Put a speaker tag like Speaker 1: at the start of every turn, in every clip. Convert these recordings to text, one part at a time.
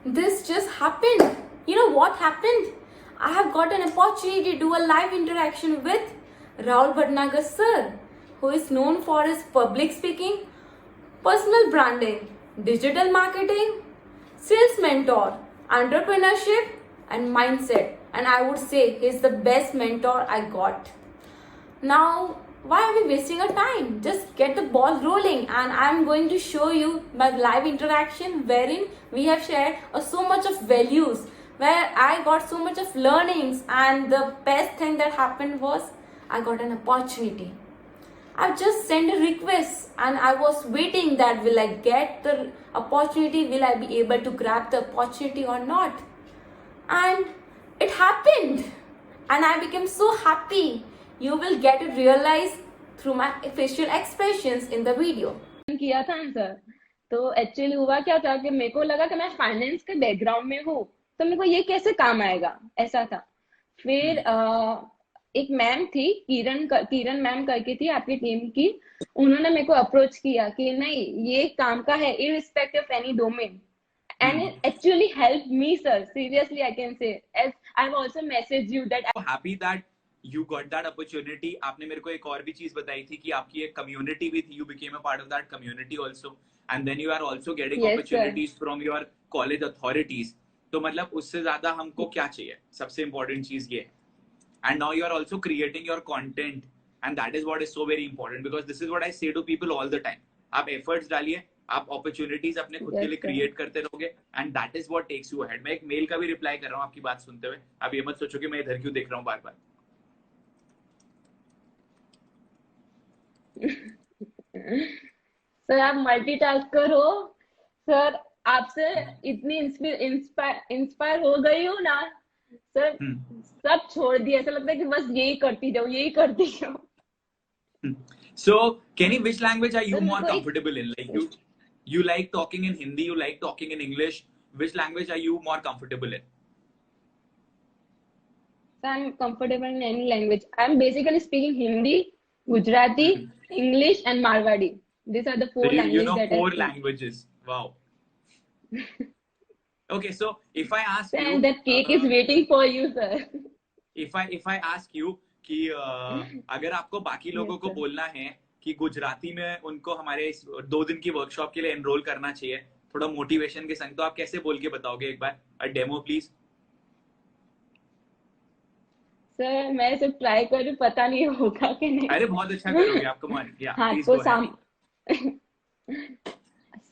Speaker 1: this just happened. You know what happened? I have got an opportunity to do a live interaction with Rahul Bhatnagar sir, who is known for his public speaking, personal branding, digital marketing, sales mentor, entrepreneurship, and mindset. And I would say he's the best mentor I got. Now, why are we wasting our time? Just get the ball rolling, and I'm going to show you my live interaction wherein we have shared so much of values, where I got so much of learnings, and the best thing that happened was I got an opportunity. I just sent a request and I was waiting that will I get the opportunity, will I be able to grab the opportunity or not. And it happened and I became so happy. You will get it realized through my facial expressions in the video.
Speaker 2: किया था ना sir, तो actually हुआ क्या था कि मेरे को लगा कि मैं फाइनेंस के बैकग्राउंड में हूँ, तो मेरे को ये कैसे काम आएगा, ऐसा था। फिर एक मैम थी, किरण मैम करके थी आपकी टीम की, उन्होंने मेरे को अप्रोच किया कि नहीं ये काम का है, irrespective of any domain, and it actually helped me, sir. Seriously, I can say, as I've also messaged you that
Speaker 3: I'm happy that you got that opportunity. आपने मेरे को एक और भी चीज बताई थी कि आपकी एक community भी थी. You became a part of that community also, and then you are also getting
Speaker 2: Yes,
Speaker 3: opportunities from your college authorities. तो मतलब उससे ज्यादा हमको क्या चाहिए? सबसे important चीज ये है. And now you are also creating your content, and that is what is so very important, because this is what I say to people all the time. आप efforts डालिए, आप opportunities अपने खुद के लिए create करते रहोगे, and that is what takes you ahead. मैं एक मेल का भी रिप्लाई कर रहा हूँ आपकी बात सुनते हुए. आप ये मत सोचो कि मैं इधर क्यों देख रहा हूँ बार बार.
Speaker 2: सर आप मल्टीटास्कर हो सर, आपसे इतनी इंस्पायर हो गई हूँ ना सर, सब छोड़ दिया, ऐसा लगता है कि बस यही करती जाओ.
Speaker 3: So Kenny, which language are you more comfortable in? Like you like talking in Hindi, you like talking in English. Which language are you more comfortable in?
Speaker 2: So I'm comfortable in any language. I'm basically speaking Hindi, Gujarati, English, and Marwadi. These are the four languages.
Speaker 3: You know four languages. Wow. Okay, so if I ask you,
Speaker 2: and that cake is waiting for you, sir.
Speaker 3: If I ask you कि अगर आपको बाकी लोगों को बोलना है कि गुजराती में उनको हमारे 2 दिन की वर्कशॉप के लिए एनरोल करना चाहिए थोड़ा मोटिवेशन के संग, तो आप कैसे बोल के बताओगे? एक बार अ डेमो प्लीज.
Speaker 2: सर मैं सब ट्राई करूं, पता नहीं होगा कि नहीं.
Speaker 3: अरे बहुत अच्छा करोगे आपको मान किया.
Speaker 2: आपको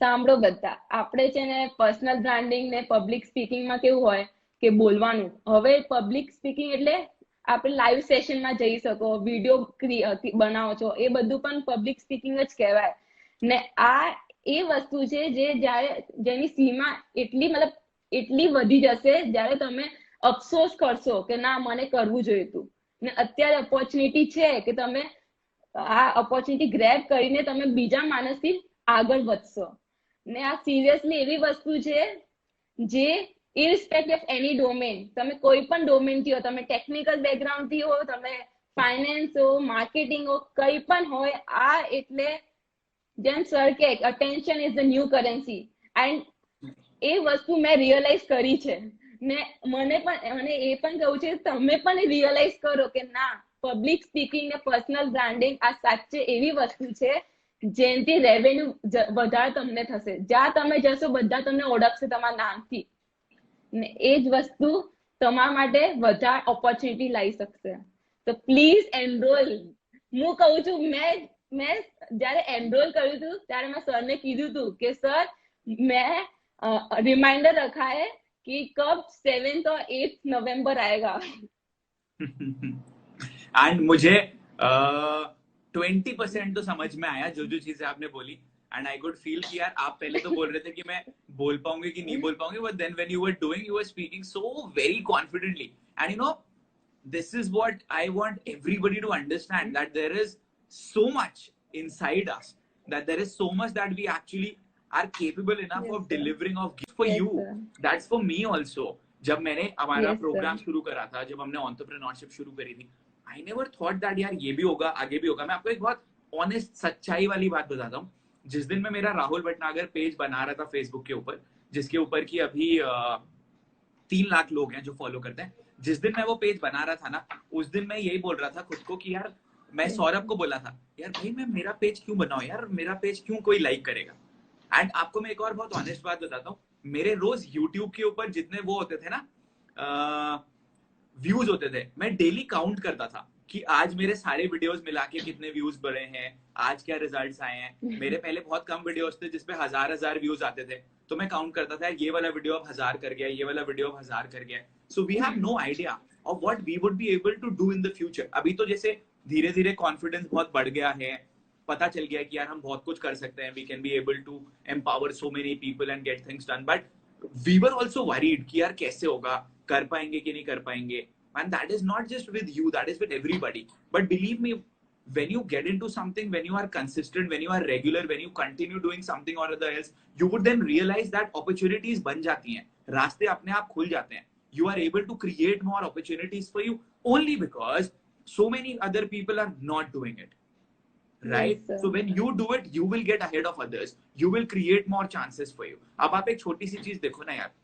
Speaker 2: સાંભળો બધા, આપણે છે ને પર્સનલ બ્રાન્ડિંગ ને પબ્લિક સ્પીકિંગમાં કેવું હોય કે બોલવાનું. હવે પબ્લિક સ્પીકિંગ એટલે આપણે લાઈવ સેશનમાં જઈ શકો, વિડીયો બનાવો છો, એ બધું પણ પબ્લિક સ્પીકિંગ જ કહેવાય ને. આ એ વસ્તુ છે જે જ્યારે જેની સીમા એટલી વધી જશે જ્યારે તમે અફસોસ કરશો કે ના મને કરવું જોઈતું ને. અત્યારે ઓપોર્ચ્યુનિટી છે કે તમે આ ઓપોર્ચ્યુનિટી ગ્રેબ કરીને તમે બીજા માણસથી આગળ વધશો ને. આ સિરિયસલી એવી વસ્તુ છે જે irrespective of any domain, તમે કોઈ પણ ડોમેન થી હો, તમે ટેકનિકલ બેકગ્રાઉન્ડ થી હો, તમે ફાઇનાન્સ હો, માર્કેટિંગ હો, કઈ પણ હોય, આ એટલે જેમ સર કે attention is the new currency, and એ વસ્તુ મેં રિયલાઇઝ કરી છે ને. મને એ પણ કહું છે તમે પણ રિયલાઇઝ કરો કે ના, પબ્લિક સ્પીકિંગ ને પર્સનલ બ્રાન્ડિંગ આ સાચે એવી વસ્તુ છે જેનાથી રેવન્યુ વધારે તમને થશે. જ્યાં તમે જશો બધા તમને ઓળખશે તમારા નામથી ને. એ જ વસ્તુ તમારા માટે વધારે ઓપોર્ચ્યુનિટી લાવી શકશે. તો પ્લીઝ એનરોલ. હું કહું છું, મેં જયારે એનરોલ કર્યું હતું ત્યારે મેં સરને કીધું હતું કે સર मैं रिमाइंडर रखा है कि कब 7th और 8th नवंबर आएगा.
Speaker 3: एंड मुझे 20% तो समझ में आया जो चीजें आपने बोली. एंड आई कुड फील कि यार आप पहले तो बोल रहे थे कि मैं बोल पाऊंगी कि नहीं बोल पाऊंगी, but then when you were doing you were speaking so very confidently. And you know this is what I want everybody to understand, that there is so much inside us, that there is so much that we actually are capable enough of delivering of gifts for you. That's for me also. जब मैंने हमारा programme शुरू करा था, जब हमने entrepreneurship शुरू करी थी, I never thought that यार ये भी होगा, आगे भी होगा. मैं आपको एक बहुत ऑनेस्ट सच्चाई वाली बात बताता हूँ. जिस दिन मैं मेरा राहुल भटनागर पेज बना रहा था फेसबुक के ऊपर, जिसके ऊपर की अभी 3 लाख लोग हैं जो फॉलो करते हैं। जिस दिन मैं वो पेज बना रहा था ना, उस दिन मैं यही बोल रहा था खुद को कि यार, मैं सौरभ को बोला था यार भाई मैं मेरा पेज क्यों बनाऊं यार, मेरा पेज क्यों कोई लाइक करेगा। एंड आपको मैं एक और बहुत ऑनेस्ट बात बताता हूँ, मेरे रोज यूट्यूब के ऊपर जितने वो होते थे ना व्यूज होते थे, मैं डेली काउंट करता था कि आज मेरे सारे वीडियोस मिला के कितने व्यूज बढ़े हैं, आज क्या रिजल्ट्स आए हैं। मेरे पहले बहुत कम वीडियोस थे जिसपे हजार व्यूज आते थे, तो मैं काउंट करता था ये वाला वीडियो अब 1000 कर गया, ये वाला वीडियो अब 1000 कर गया। So we have no idea of what we would be able to do in the future. अभी तो जैसे धीरे धीरे कॉन्फिडेंस बहुत बढ़ गया है, पता चल गया कि यार हम बहुत कुछ कर सकते हैं, we can be able to empower so many people and get things done. But we were also worried कि यार कैसे होगा, कर पाएंगे कि नहीं कर पाएंगे। And that is not just with you, that is with everybody. But believe me, when you get into something, when you are consistent, when you are regular, when you continue doing something or other else, you would then realize that opportunities ban jati hain, रास्ते अपने आप खुल जाते हैं। You are able to create more opportunities for you only because so many other people are not doing it, right?
Speaker 2: Yes, sir.
Speaker 3: So when you do it, you will get ahead of others, you will create more chances for you. अब आप एक छोटी सी चीज देखो ना यार,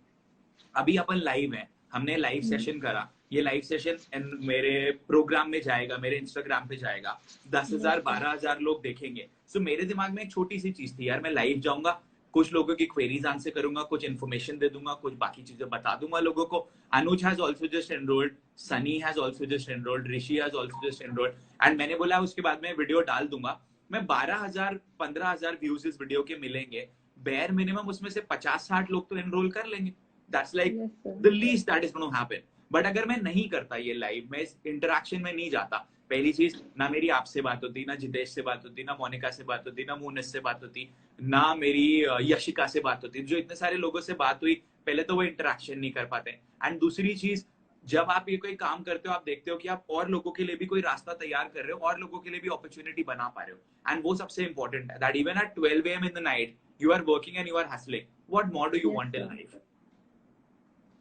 Speaker 3: अभी अपन live हैं, हमने लाइव सेशन करा, ये लाइव सेशन मेरे प्रोग्राम में जाएगा, मेरे इंस्टाग्राम पे जाएगा, 10,000 12,000 लोग देखेंगे। सो मेरे दिमाग में एक छोटी सी चीज थी यार, मैं लाइव जाऊंगा, कुछ लोगों की क्वेरीज आंसर करूंगा, कुछ इन्फॉर्मेशन दे दूंगा, कुछ बाकी चीजें बता दूंगा लोगों को। Anuj has also just enrolled, Sunny has also just enrolled, Rishi has also just enrolled. And मैंने बोला उसके बाद में वीडियो डाल दूंगा, मैं 12,000 15,000 व्यूज इस वीडियो के मिलेंगे, बेयर मिनिमम उसमें से 50-60 लोग तो एनरोल कर लेंगे। That's like the least that is gonna to happen. But अगर मैं नहीं करता ये लाइव, मैं इस इंटरेक्शन में नहीं जाता, पहली चीज ना मेरी आपसे बात होती, ना जितेश से बात होती, ना मोनिका से बात होती, ना मुनिस से बात होती, ना मेरी यशिका से बात होती। जो इतने सारे लोगों से बात हुई, पहले तो वो इंटरेक्शन नहीं कर पाते। एंड दूसरी चीज, जब आप ये कोई काम करते हो, आप देखते हो कि आप और लोगों के लिए भी कोई रास्ता तैयार कर रहे हो, और लोगों के लिए भी अपॉर्चुनिटी बना पा रहे हो। एंड वो सबसे इंपॉर्टेंट है, that even at 12 AM in the night you are working and you are hustling. What more do you
Speaker 2: Yes,
Speaker 3: want in
Speaker 2: sir.
Speaker 3: life?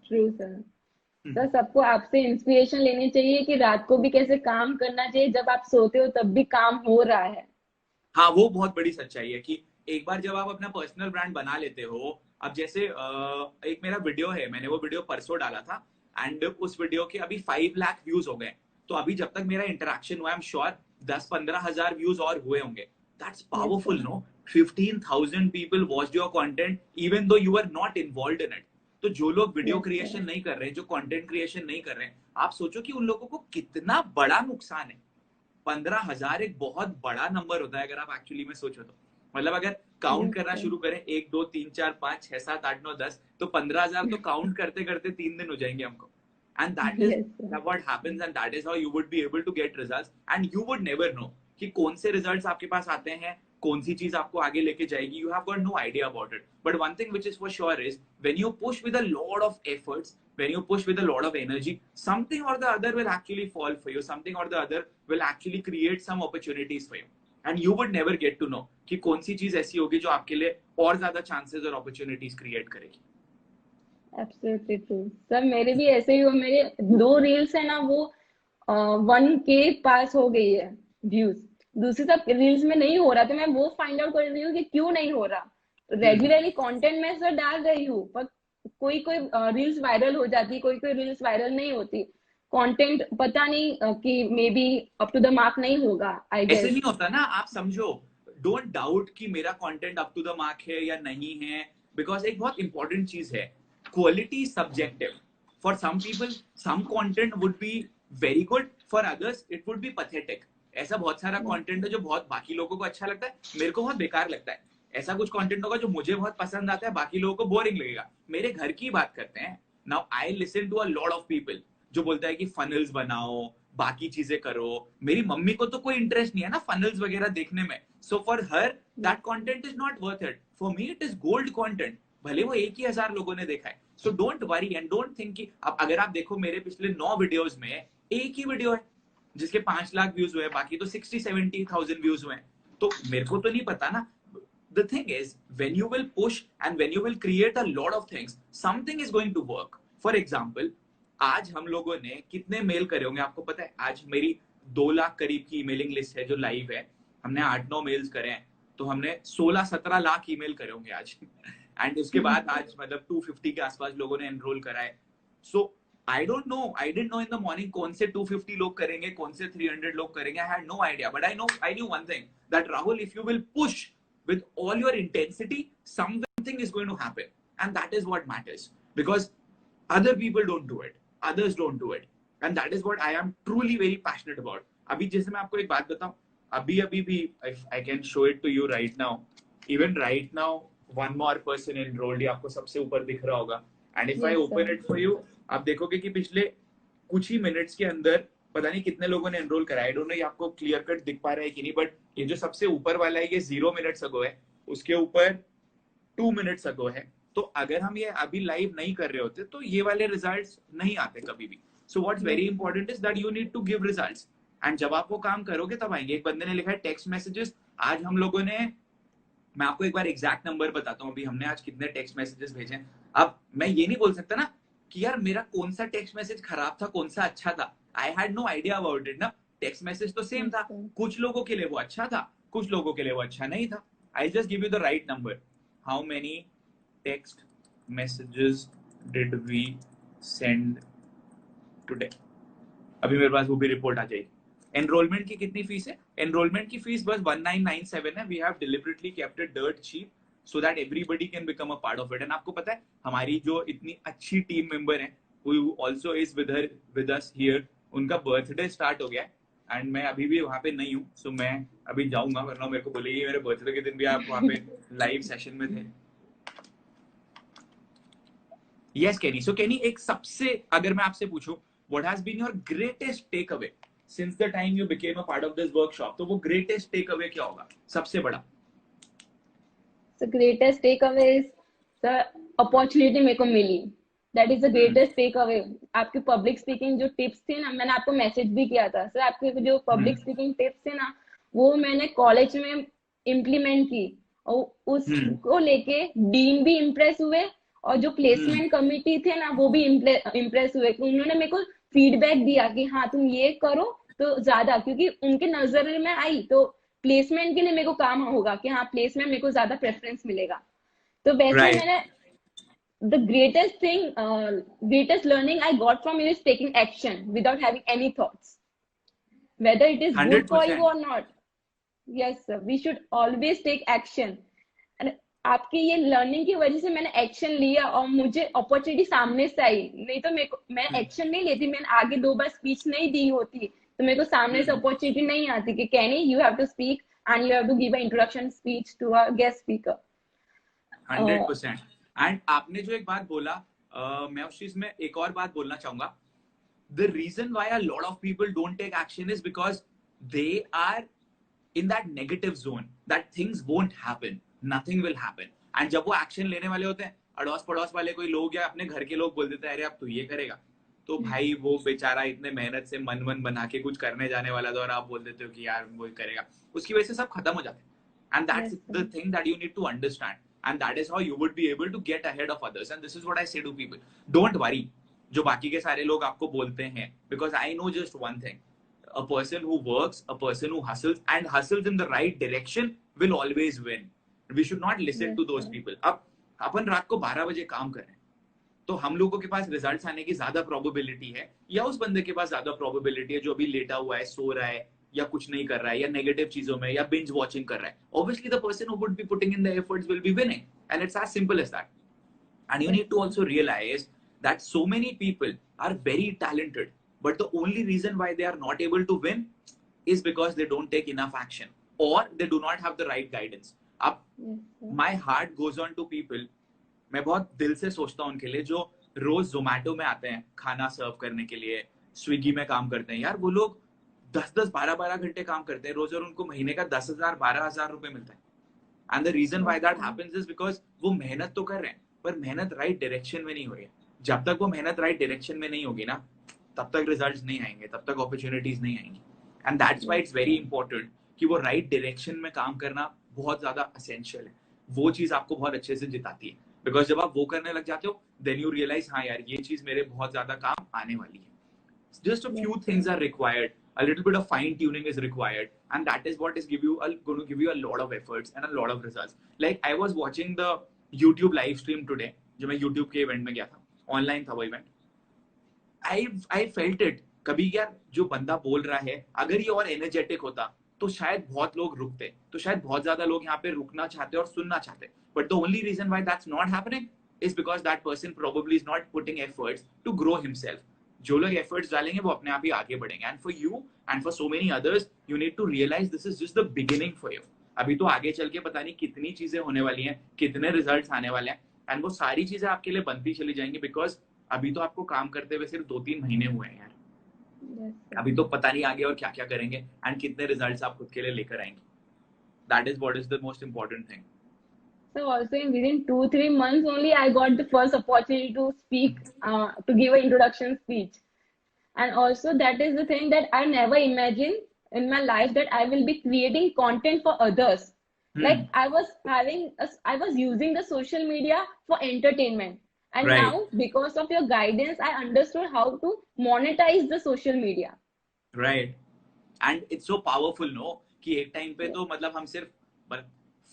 Speaker 2: True sir. Sir सबको आपसे इंस्पिरेशन लेनी चाहिए कि रात को भी कैसे काम करना चाहिए, जब आप सोते हो तब भी काम हो रहा है।
Speaker 3: हाँ, वो बहुत बड़ी सच्चाई है कि एक बार जब आप अपना पर्सनल ब्रांड बना लेते हो, अब जैसे एक मेरा वीडियो है, मैंने वो वीडियो परसों डाला था, एंड उस वीडियो के अभी 5 लाख व्यूज हो गए। तो अभी जब तक मेरा इंटरेक्शन हुआ, आई एम श्योर 10-15 हजार व्यूज और हुए होंगे। That's powerful, no? 15,000 people watched your content even though you are not involved in it. तो जो लोग वीडियो क्रिएशन नहीं कर रहे, जो कंटेंट क्रिएशन नहीं कर रहे, आप सोचो कि उन लोगों को कितना बड़ा नुकसान है। 15,000 एक बहुत बड़ा नंबर होता है अगर आप एक्चुअली में सोचो तो। मतलब अगर काउंट करना शुरू करें 1 2 3 4 5 6 7 8 9 10, तो 15,000 तो काउंट करते करते 3 दिन हो जाएंगे हमको। And that is what happens, and that is how you would be able to get results, and you would never know कि कौन से रिजल्ट्स आपके पास आते हैं, कौन सी चीज आपको आगे लेके जाएगी। You have got no idea about it. But one thing which is for sure is, when you push with a lot of efforts, when you push with a lot of energy, something or the other will actually fall for you, something or the other will actually create some opportunities for you, and you would never get to know कि कौन सी चीज ऐसी होगी जो आपके लिए और ज्यादा chances और opportunities create करेगी।
Speaker 2: एब्सोल्युटली ट्रू सर, मेरे भी ऐसे ही हो, मेरे 2 रील्स है ना, वो 1K पास हो गई है व्यूज। दूसरी सब रील्स में नहीं हो रहा, तो मैं वो फाइंड आउट कर रही हूँ कि क्यों नहीं हो रहा। रेगुलरली कंटेंट मैं सर डाल रही हूँ, पर कोई कोई रील्स वायरल हो जाती, कोई कोई रील्स वायरल नहीं होती। कंटेंट पता नहीं कि may be up to the mark नहीं होगा, आई
Speaker 3: ऐसे
Speaker 2: गेस।
Speaker 3: नहीं होता ना, आप समझो, डोंट डाउट कि मेरा content up to the mark है या नहीं है, बिकॉज एक बहुत इंपॉर्टेंट चीज है, quality is subjective. For some people some content would be very good, for others it would be pathetic. ऐसा बहुत सारा कंटेंट है जो बहुत बाकी लोगों को अच्छा लगता है, मेरे को बहुत बेकार लगता है। ऐसा कुछ कंटेंट होगा जो मुझे बहुत पसंद आता है, बाकी लोगों को बोरिंग लगेगा। मेरे घर की बात करते हैं, now I listen to a lot of people जो बोलता है कि फनल्स बनाओ, बाकी चीजें करो। मेरी मम्मी को तो कोई इंटरेस्ट नहीं है ना फनल्स वगैरह देखने में, so for her that content is not worth it. For me it is gold content, भले वो 1,000 लोगों ने देखा है। So don't worry and don't think कि अब अगर आप देखो मेरे पिछले 9 वीडियोस में एक ही वीडियो है जिसके 5 लाख व्यूज हुए, बाकी तो 60-70,000 व्यूज हुए। तो मेरे को तो नहीं पता ना। The thing is, when you will push and when you will create a lot of things, something is going to work. For example, आज हम लोगों ने कितने मेल करे होंगे आपको पता है? आज मेरी 2 लाख करीब की ईमेलिंग लिस्ट है जो लाइव है। हमने 8-9 मेल्स करे हैं, तो हमने 16-17 लाख ईमेल करे होंगे आज। एंड उसके बाद आज मतलब 250 के आसपास लोगों ने एनरोल करा है. So I don't know, I didn't know in the morning कौन से 250 लोग करेंगे, कौन से 300 लोग करेंगे. I had no idea, but I knew one thing, that Rahul, if you will push with all your intensity, something is going to happen, and that is what matters, because other people don't do it, others don't do it, and that is what I am truly very passionate about. अभी जैसे मैं आपको एक बात बताऊं, अभी भी if I can show it to you right now, even right now one more person enrolled, ये आपको सबसे ऊपर दिख रहा होगा, and if I open it for you, आप देखोगे कि पिछले कुछ ही मिनट्स के अंदर पता नहीं कितने लोगों ने एनरोल कराया. आई डोंट नो ये आपको क्लियर कट दिख पा रहा है कि नहीं, बट ये जो सबसे ऊपर वाला है ये 0 मिनट्स अगो है, उसके ऊपर 2 मिनट्स अगो है. तो अगर हम ये अभी लाइव नहीं कर रहे होते तो ये वाले रिजल्ट्स नहीं आते कभी भी. So what's very important is that you need to give results, and जब आप वो काम करोगे तब आएंगे. एक बंदे ने लिखा है टेक्स्ट मैसेजेस, आज हम लोगों ने, मैं आपको एक बार एग्जैक्ट नंबर बताता हूँ, अभी हमने आज कितने टेक्स्ट मैसेजेस भेजे. अब मैं ये नहीं बोल सकता ना कि यार मेरा कौन सा टेक्स्ट मैसेज खराब था, कौन सा अच्छा था. I had no idea about it ना. टेक्स्ट मैसेज तो सेम था, कुछ लोगों के लिए वो अच्छा था, कुछ लोगों के लिए वो अच्छा नहीं था. I just give you the right number. How many text messages did we send today? अभी मेरे पास वो भी रिपोर्ट आ जाएगी. एनरोलमेंट की कितनी फीस है? एनरोलमेंट की फीस बस 1997 है. We have deliberately kept it dirt cheap so that everybody can become a part of it. And आपको पता है हमारी जो इतनी अच्छी टीम मेंबर है, who also is with us here, उनका बर्थडे स्टार्ट हो गया है, एंड मैं अभी भी वहाँ पे नहीं हूँ. सो मैं अभी जाऊंगा, वरना मेरे को बोलेगी मेरे बर्थडे के दिन भी आप वहाँ पे लाइव सेशन में थे. यस केनी. सो केनी, एक सबसे, अगर मैं आपसे पूछूं what has been your greatest takeaway since the time you became a part of this workshop, तो वो greatest takeaway क्या होगा सबसे बड़ा?
Speaker 2: The greatest takeaway is the opportunity मेरे को मिली. That is the greatest takeaway. आपके public speaking जो tips थे ना, मैंने आपको message भी किया था. सर आपके जो public speaking tips थे ना, वो मैंने college में implement की, और उसको लेके dean भी impress हुए, और जो placement committee थे ना वो भी impress हुए. उन्होंने मेरे को feedback दिया कि हाँ तुम ये करो तो ज्यादा, क्योंकि उनके नजर में आई तो प्लेसमेंट के लिए मेरे को काम होगा कि हाँ प्लेसमेंट मेरे को ज्यादा प्रेफरेंस मिलेगा. तो वैसे मैंने the greatest thing, greatest learning I got from you is taking action without having any thoughts, whether it is 100%. good for you or not. Yes sir, we should always take action. And आपकी ये learning की वजह से मैंने action लिया और मुझे opportunity सामने से आई. नहीं तो मैं एक्शन नहीं लेती, मैंने आगे 2 बार स्पीच नहीं दी होती तो मेरे को सामने से अपॉर्चुनिटी नहीं आती कि Kenny you have to speak and you have to give a introduction speech to a guest speaker.
Speaker 3: 100%. And आपने जो एक बात बोला, मैं उस चीज में एक और बात बोलना चाहूंगा. The reason why a lot of people don't take action is because they are in that negative zone that things won't happen, nothing will happen. And जब वो एक्शन लेने वाले होते हैं, अड़ोस पड़ोस वाले कोई लोग या अपने घर के लोग बोल देते हैं अरे अब तू ये करेगा, तो भाई वो बेचारा इतने मेहनत से मन बना के कुछ करने जाने वाला था और आप बोल देते हो कि यार वो करेगा, उसकी वजह से सब खत्म हो जाते हैं. And that's the thing that you need to understand, and that is how you would be able to get ahead of others. And this is what I say to people, don't worry जो बाकी के सारे लोग आपको बोलते हैं, because I know just one thing, a person who works, a person who hustles and hustles in the right direction will always win. We should not listen to those people. अब अपन रात को 12 बजे काम कर रहे हैं तो हम लोगों के पास रिजल्ट्स आने की ज्यादा प्रोबेबिलिटी है या उस बंदे के पास ज्यादा प्रोबेबिलिटी है जो अभी लेटा हुआ है, सो रहा है या कुछ नहीं कर रहा है या नेगेटिव चीजों में या बिंज वॉचिंग कर रहा है? Obviously the person who would be putting in the efforts will be winning, and it's as simple as that. And you need to also realize that so many people are very talented, but the only reason why they are not able to win is because they don't take enough action or they do not have the right guidance. अब my heart goes on to people, मैं बहुत दिल से सोचता हूँ उनके लिए जो रोज जोमैटो में आते हैं खाना सर्व करने के लिए, स्विगी में काम करते हैं. यार वो लोग 10-10, 12-12 घंटे काम करते हैं रोज और उनको महीने का 10,000, 12,000 रुपए मिलता है. And the reason why that happens is because वो मेहनत तो कर रहे हैं पर मेहनत राइट डायरेक्शन में नहीं हो रही है. जब तक वो मेहनत राइट डायरेक्शन में नहीं होगी ना तब तक रिजल्ट्स नहीं आएंगे, तब तक अपॉर्चुनिटीज नहीं आएंगी. And that's why it's very important कि वो राइट डायरेक्शन में काम करना बहुत ज्यादा एसेंशियल है. वो चीज आपको बहुत अच्छे से जिताती है, बिकॉज जब आप वो करने लग जाते हो देन यू रियलाइज हाँ यार ये चीज मेरे बहुत ज्यादा काम आने वाली है. Just a few things are required, a little bit of fine tuning is required, and that is what is going to give you a lot of efforts and a lot of results. Like I was watching the YouTube live stream today, जो मैं YouTube के event में गया था, online था वो event, I felt it. कभी यार जो बंदा बोल रहा है, अगर ये और एनर्जेटिक होता तो शायद बहुत लोग रुकते, तो शायद बहुत ज्यादा लोग यहाँ पे रुकना चाहते और सुनना चाहते, but the only reason why that's not happening is because that person probably is not putting efforts to grow himself. जो लोग efforts डालेंगे वो अपने आप ही आगे बढ़ेंगे, and for you and for so many others you need to realize this is just the beginning for you. अभी तो आगे चल के पता नहीं कितनी चीजें होने वाली हैं, कितने रिजल्ट्स आने वाले हैं, and वो सारी चीजें आपके लिए बनती चली जाएंगी, because अभी तो आपको काम करते हुए सिर्फ 2-3 महीने हुए हैं यार। अभी तो पता नहीं आगे और क्या क्या करेंगे एंड कितने रिजल्ट्स आप खुद के लिए लेकर आएंगे। That is what is the most important thing.
Speaker 2: So also within 2-3 months only I got the first opportunity to speak, to give an introduction speech. And also that is the thing that I never imagined in my life, that I will be creating content for others. Like I was using the social media for entertainment. And
Speaker 3: Right.
Speaker 2: now because of your guidance, I understood how to monetize the social media.
Speaker 3: Right, and it's so powerful no कि एक time पे तो मतलब हम सिर्फ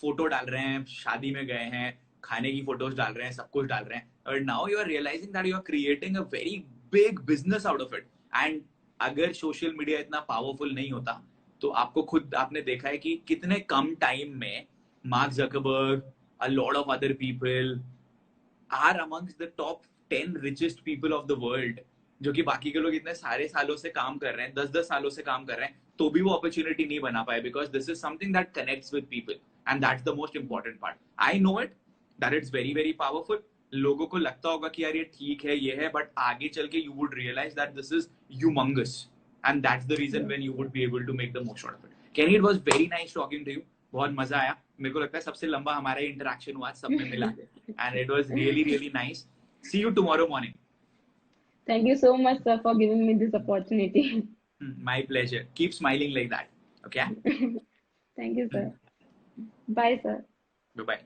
Speaker 3: photo डाल रहे हैं, शादी में गए हैं, खाने की फोटोज डाल रहे हैं, सब कुछ डाल रहे हैं, और now you are realising that you are creating a very big business out of it. And अगर सोशल मीडिया इतना पावरफुल नहीं होता तो आपको खुद आपने देखा है कि कितने कम टाइम में Mark Zuckerberg, a lot of other people are amongst the top 10 richest people of the world, जो कि बाकी के लोग इतने सारे सालों से काम कर रहे हैं, 10-10 सालों से काम कर रहे हैं, तो भी वो अपॉर्चुनिटी नहीं बना पाए, because this is something that connects with people and that's the most important part. I know it that it's very very powerful. लोगों को लगता होगा कि यार ये ठीक है, ये है, बट आगे चल के you would realise that this is humongous and that's the reason when you would be able to make the most out of it. Kenny, it was very nice talking to you, बहुत मजा आया। मेरे को लगता है सबसे लंबा हमारा इंटरेक्शन हुआ सब में मिला के, and it was really really nice. See you tomorrow morning.
Speaker 2: Thank you so much, sir, for giving me this opportunity.
Speaker 3: My pleasure. Keep smiling like that. Okay?
Speaker 2: Thank you, sir. Bye, sir.
Speaker 3: Bye-bye.